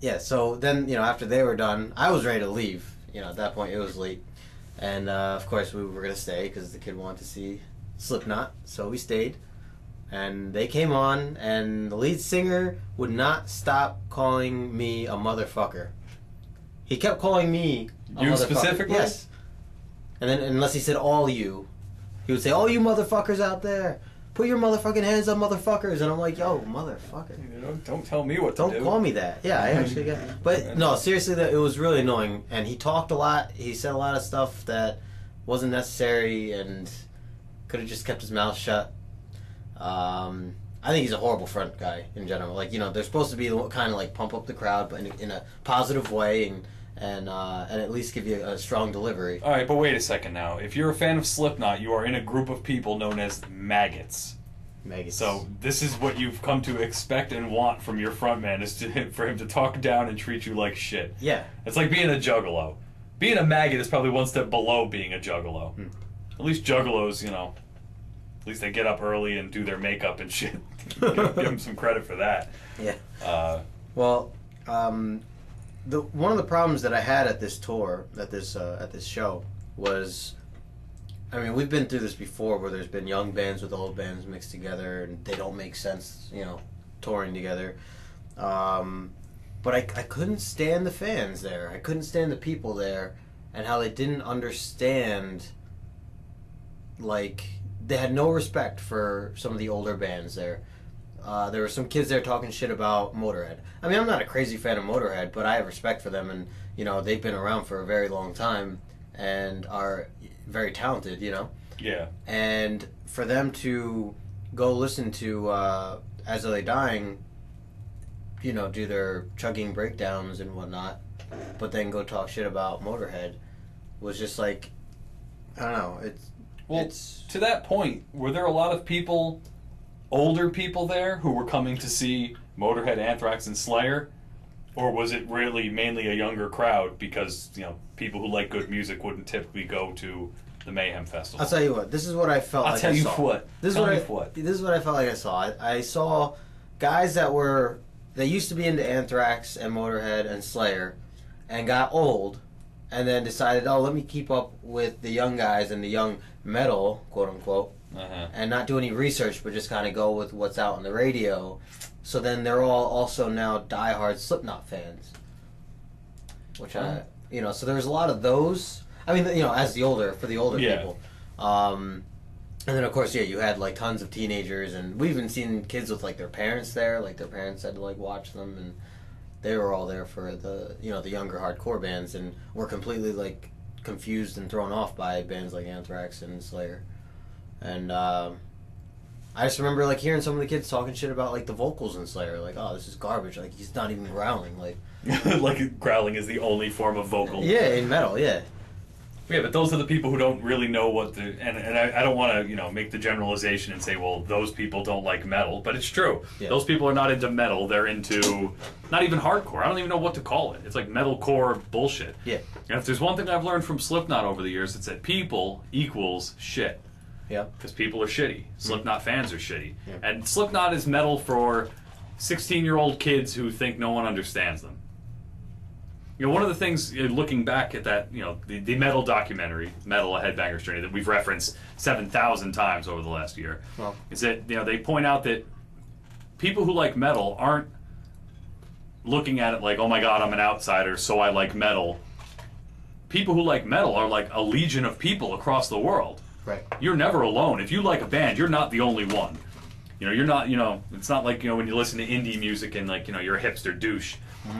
yeah, so then, you know, after they were done, I was ready to leave. You know, at that point, it was late. And, of course, we were going to stay because the kid wanted to see Slipknot. So we stayed. And they came on, and the lead singer would not stop calling me a motherfucker. He kept calling me a you motherfucker. specifically? Yes. And then, unless he said all you, he would say, all you motherfuckers out there, put your motherfucking hands up, motherfuckers. And I'm like, yo, motherfucker. You know, don't tell me what to do. Don't call me that. Yeah, I actually get. But no, seriously, it was really annoying. And he talked a lot. He said a lot of stuff that wasn't necessary and could have just kept his mouth shut. I think he's a horrible front guy in general. Like, you know, they're supposed to be kind of like pump up the crowd, but in a positive way and at least give you a strong delivery. All right, but wait a second now. If you're a fan of Slipknot, you are in a group of people known as maggots. Maggots. So this is what you've come to expect and want from your frontman, is for him to talk down and treat you like shit. Yeah. It's like being a juggalo. Being a maggot is probably one step below being a juggalo. At least juggalos, you know, at least they get up early and do their makeup and shit. Give them some credit for that. Yeah. Well, one of the problems that I had at this tour, at this show, was, I mean, we've been through this before, where there's been young bands with old bands mixed together, and they don't make sense, you know, touring together. But I couldn't stand the fans there. I couldn't stand the people there, and how they didn't understand, like, they had no respect for some of the older bands there. There were some kids there talking shit about Motorhead. I mean, I'm not a crazy fan of Motorhead, but I have respect for them, and, you know, they've been around for a very long time and are very talented, you know? Yeah. And for them to go listen to As Are They Dying, you know, do their chugging breakdowns and whatnot, but then go talk shit about Motorhead, was just like, I don't know, it's to that point, were there a lot of people, older people there, who were coming to see Motorhead, Anthrax, and Slayer? Or was it really mainly a younger crowd because, you know, people who like good music wouldn't typically go to the Mayhem Festival? I'll tell you what, this is what I felt like I saw. I'll tell you what. This is what I felt like I saw. I saw guys that used to be into Anthrax and Motorhead and Slayer and got old and then decided, oh, let me keep up with the young guys and the young metal, quote unquote, and not do any research, but just kind of go with what's out on the radio. So then they're all also now diehard Slipknot fans, which you know, so there was a lot of those. I mean, you know, for the older people. And then, of course, yeah, you had, like, tons of teenagers, and we even seen kids with, like, their parents there. Like, their parents had to, like, watch them, and they were all there for the, you know, the younger hardcore bands, and were completely, like, confused and thrown off by bands like Anthrax and Slayer. And I just remember, like, hearing some of the kids talking shit about, like, the vocals in Slayer. Like, oh, this is garbage. Like, he's not even growling. Like, like growling is the only form of vocal. Yeah, in metal, yeah. Yeah, but those are the people who don't really know what the... And I don't want to, you know, make the generalization and say, well, those people don't like metal. But it's true. Yeah. Those people are not into metal. They're into not even hardcore. I don't even know what to call it. It's like metalcore bullshit. Yeah. And if there's one thing I've learned from Slipknot over the years, it's that people equals shit. Yeah. Because people are shitty. Slipknot fans are shitty. Yeah. And Slipknot is metal for 16-year-old kids who think no one understands them. You know, one of the things, looking back at that, you know, the metal documentary, Metal: A Headbanger's Journey, that we've referenced 7,000 times over the last year, is that, you know, they point out that people who like metal aren't looking at it like, oh my god, I'm an outsider, so I like metal. People who like metal are like a legion of people across the world. Right. You're never alone. If you like a band, you're not the only one. You know, you're not, you know, it's not like, you know, when you listen to indie music and, like, you know, you're a hipster douche.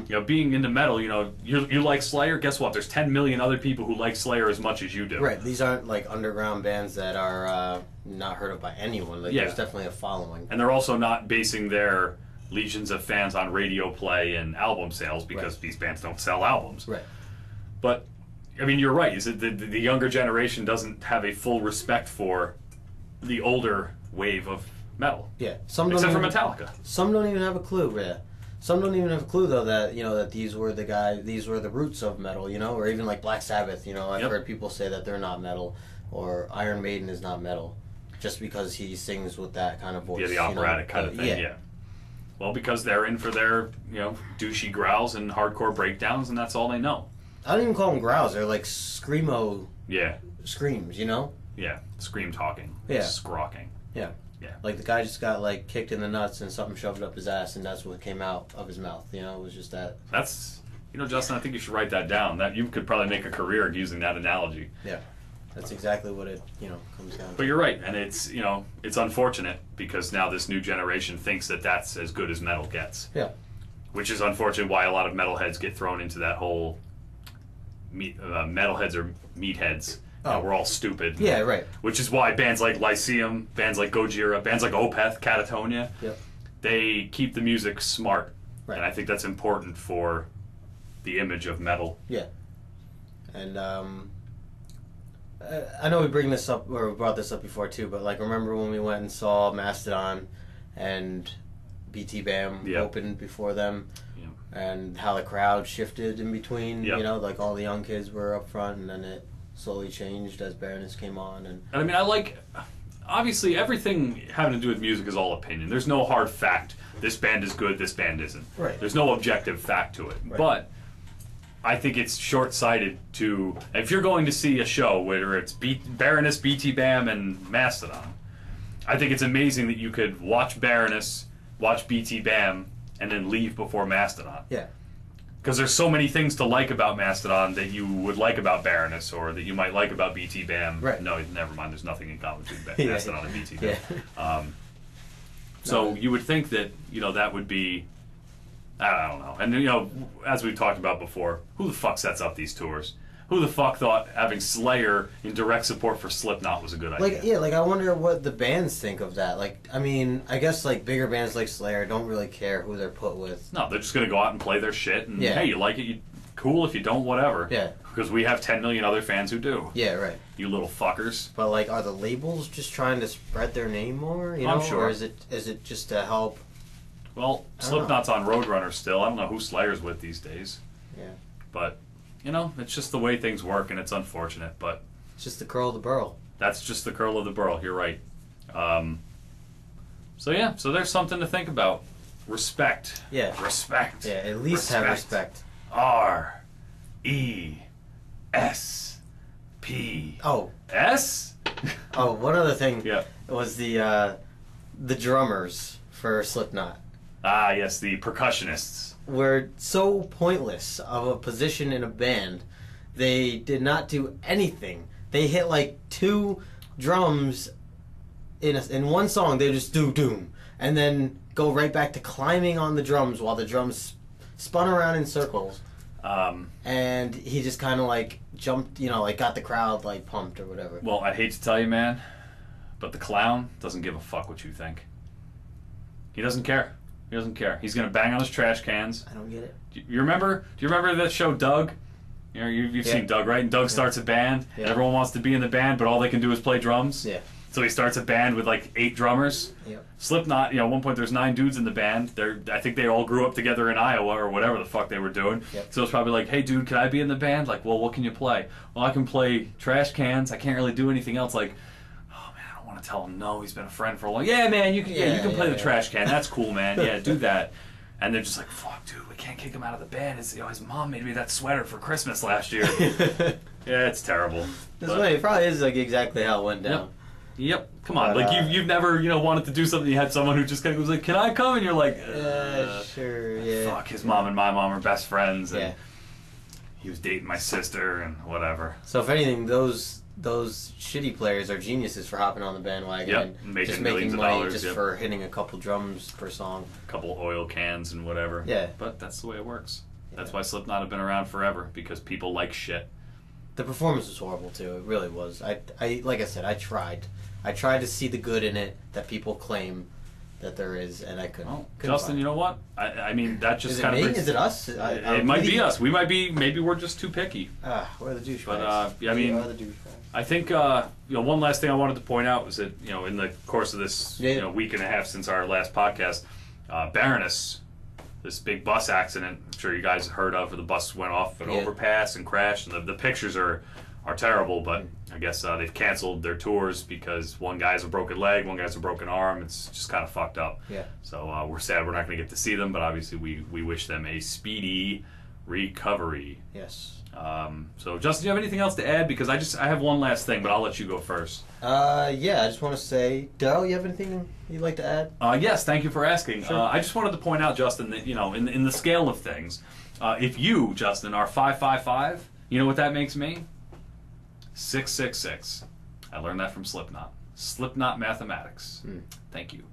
You know, being into metal, you know, you like Slayer, guess what? There's 10 million other people who like Slayer as much as you do. Right. These aren't, like, underground bands that are not heard of by anyone. Like, there's definitely a following. And they're also not basing their legions of fans on radio play and album sales, because these bands don't sell albums. Right. But, I mean, you're right. Is it the younger generation doesn't have a full respect for the older wave of metal. Yeah. Except for Metallica. Some don't even have a clue, yeah. Some don't even have a clue, though, that, you know, that these were the roots of metal, you know, or even like Black Sabbath, you know. I've heard people say that they're not metal, or Iron Maiden is not metal, just because he sings with that kind of voice. Yeah, the operatic kind of thing, yeah. Well, because they're in for their, douchey growls and hardcore breakdowns, and that's all they know. I don't even call them growls. They're like screamo. Yeah. Screams, Yeah. Scream talking. Yeah. Scrawking. Yeah. Yeah. Like the guy just got like kicked in the nuts and something shoved up his ass, and that's what came out of his mouth. It was just that. That's, Justin, I think you should write that down. That you could probably make a career using that analogy. Yeah. That's exactly what it, comes down to. But you're right, and it's, it's unfortunate because now this new generation thinks that that's as good as metal gets. Yeah. Which is unfortunate why a lot of metalheads get thrown into that whole metalheads or meatheads. Oh. We're all stupid. Yeah, right. Which is why bands like Lyceum, bands like Gojira, bands like Opeth, Catatonia, yep. They keep the music smart. Right. And I think that's important for the image of metal. Yeah. And I know we bring this up, or we brought this up before too, but like remember when we went and saw Mastodon and BT Bam opened before them, and how the crowd shifted in between, like all the young kids were up front, and then it slowly changed as Baroness came on. And I mean, obviously everything having to do with music is all opinion. There's no hard fact. This band is good, this band isn't. Right. There's no objective fact to it. Right. But I think it's short-sighted to, if you're going to see a show, whether it's Baroness, BT Bam, and Mastodon, I think it's amazing that you could watch Baroness, watch BT Bam, and then leave before Mastodon. Yeah. Because there's so many things to like about Mastodon that you would like about Baroness, or that you might like about BT Bam. Right. No, never mind. There's nothing in common between Mastodon and BT Bam. Yeah. So you would think that that would be, I don't know. And as we've talked about before, who the fuck sets up these tours? Who the fuck thought having Slayer in direct support for Slipknot was a good idea? I wonder what the bands think of that. I guess bigger bands like Slayer don't really care who they're put with. No, they're just gonna go out and play their shit, and yeah. Hey, you like it, cool. If you don't, whatever. Yeah. Because we have 10 million other fans who do. Yeah, right. You little fuckers. But are the labels just trying to spread their name more? I'm sure. Or is it just to help? Well, Slipknot's on Roadrunner still. I don't know who Slayer's with these days. Yeah. But, it's just the way things work, and it's unfortunate, but... It's just the curl of the burl. That's just the curl of the burl, you're right. So there's something to think about. Respect. Yeah. Respect. Yeah, at least have respect. R-E-S-P. Oh. S? Oh, one other thing. Yeah. Was the drummers for Slipknot. Ah, yes, the percussionists. Were so pointless of a position in a band. They did not do anything. They hit 2 drums in one song. They just do doom, and then go right back to climbing on the drums while the drums spun around in circles. And he just kind of jumped, got the crowd pumped or whatever. Well, I'd hate to tell you, man, but the clown doesn't give a fuck what you think. He doesn't care. He doesn't care. He's gonna bang on his trash cans. I don't get it. Do you remember that show Doug? You've seen Doug, right? And Doug starts a band, and everyone wants to be in the band, but all they can do is play drums. Yeah. So he starts a band with 8 drummers. Yep. Slipknot, at one point there's 9 dudes in the band. I think they all grew up together in Iowa or whatever the fuck they were doing. Yep. So it's probably hey dude, can I be in the band? Well, what can you play? Well, I can play trash cans. I can't really do anything else. To tell him no, he's been a friend for a long. Yeah, man, you can play the trash can. That's cool, man. Yeah, do that. And they're just fuck, dude, we can't kick him out of the band. His mom made me that sweater for Christmas last year. Yeah, it's terrible. It probably is exactly how it went down. Yep. Come on, you've never wanted to do something. You had someone who just kind of was can I come? And you're sure, yeah. Fuck, his mom and my mom are best friends, and he was dating my sister and whatever. So if anything, those shitty players are geniuses for hopping on the bandwagon and just making money just for hitting a couple drums per song. A couple oil cans and whatever. Yeah. But that's the way it works. Yeah. That's why Slipknot have been around forever, because people like shit. The performance was horrible too. It really was. I like I said, I tried. I tried to see the good in it that people claim that there is, and I couldn't. Well, Justin, you know what? I mean, that just kind of... Is it us? It might be us. We might be... Maybe we're just too picky. We're the douchebags. But, I mean... We're the douchebags. I think, one last thing I wanted to point out was that, in the course of this, week and a half since our last podcast, Baroness, this big bus accident, I'm sure you guys heard of, where the bus went off an overpass and crashed, and the pictures are are terrible, but I guess they've canceled their tours because one guy has a broken leg, one guy has a broken arm. It's just kind of fucked up. Yeah. So we're sad we're not going to get to see them, but obviously we wish them a speedy recovery. Yes. So Justin, do you have anything else to add? Because I have one last thing, but I'll let you go first. Yeah, I just want to say, Darrell, you have anything you'd like to add? Yes, thank you for asking. Sure. I just wanted to point out, Justin, that in the scale of things, if you, Justin, are 555, you know what that makes me? 666. I learned that from Slipknot. Slipknot mathematics. Thank you.